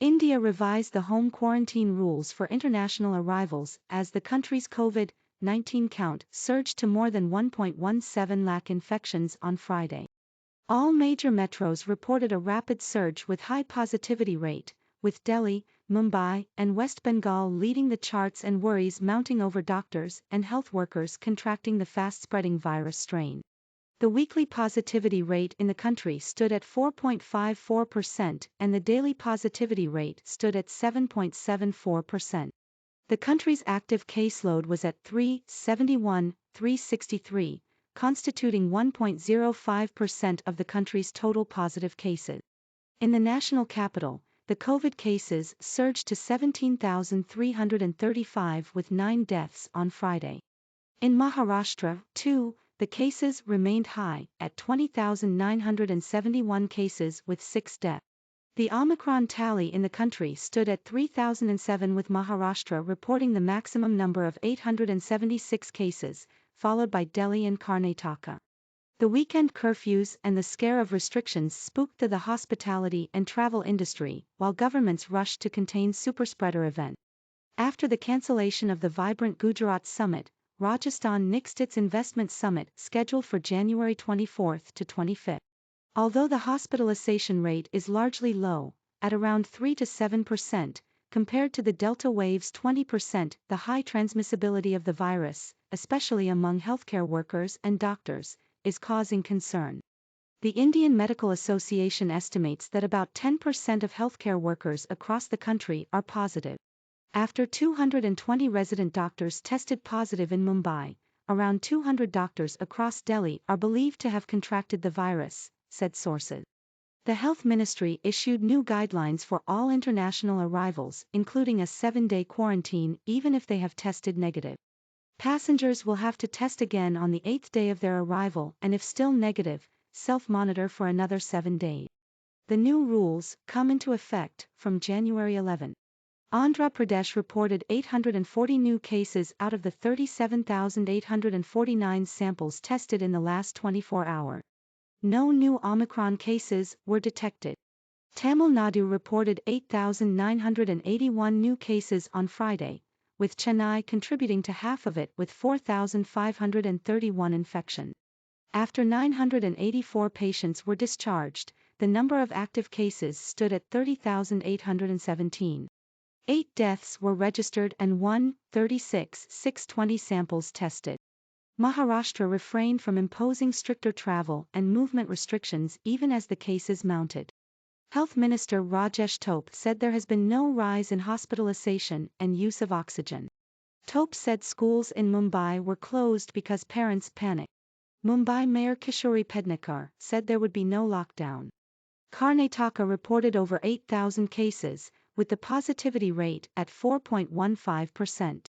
India revised the home quarantine rules for international arrivals as the country's COVID-19 count surged to more than 1.17 lakh infections on Friday. All major metros reported a rapid surge with high positivity rate, with Delhi, Mumbai, and West Bengal leading the charts and worries mounting over doctors and health workers contracting the fast-spreading virus strain. The weekly positivity rate in the country stood at 4.54% and the daily positivity rate stood at 7.74%. The country's active caseload was at 363, constituting 1.05% of the country's total positive cases. In the national capital, the COVID cases surged to 17,335 with 9 deaths on Friday. In Maharashtra, too, the cases remained high, at 20,971 cases with 6 deaths. The Omicron tally in the country stood at 3,007 with Maharashtra reporting the maximum number of 876 cases, followed by Delhi and Karnataka. The weekend curfews and the scare of restrictions spooked to the hospitality and travel industry, while governments rushed to contain superspreader events. After the cancellation of the vibrant Gujarat summit, Rajasthan nixed its investment summit scheduled for January 24 to 25. Although the hospitalization rate is largely low, at around 3 to 7%, compared to the Delta wave's 20%, the high transmissibility of the virus, especially among healthcare workers and doctors, is causing concern. The Indian Medical Association estimates that about 10% of healthcare workers across the country are positive. After 220 resident doctors tested positive in Mumbai, around 200 doctors across Delhi are believed to have contracted the virus, said sources. The Health Ministry issued new guidelines for all international arrivals, including a 7-day quarantine even if they have tested negative. Passengers will have to test again on the 8th day of their arrival and if still negative, self-monitor for another 7 days. The new rules come into effect from January 11. Andhra Pradesh reported 840 new cases out of the 37,849 samples tested in the last 24 hours. No new Omicron cases were detected. Tamil Nadu reported 8,981 new cases on Friday, with Chennai contributing to half of it with 4,531 infections. After 984 patients were discharged, the number of active cases stood at 30,817. 8 deaths were registered and 620 samples tested. Maharashtra refrained from imposing stricter travel and movement restrictions even as the cases mounted. Health Minister Rajesh Tope said there has been no rise in hospitalization and use of oxygen. Tope said schools in Mumbai were closed because parents panicked. Mumbai Mayor Kishori Pednekar said there would be no lockdown. Karnataka reported over 8,000 cases, with the positivity rate at 4.15%.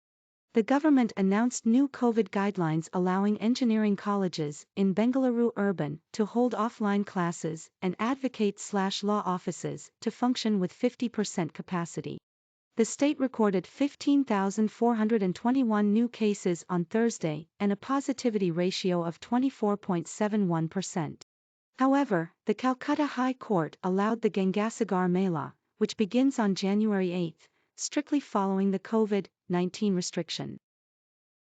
The government announced new COVID guidelines allowing engineering colleges in Bengaluru Urban to hold offline classes and advocate/law offices to function with 50% capacity. The state recorded 15,421 new cases on Thursday and a positivity ratio of 24.71%. However, the Calcutta High Court allowed the Gangasagar Mela, which begins on January 8, strictly following the COVID-19 restriction.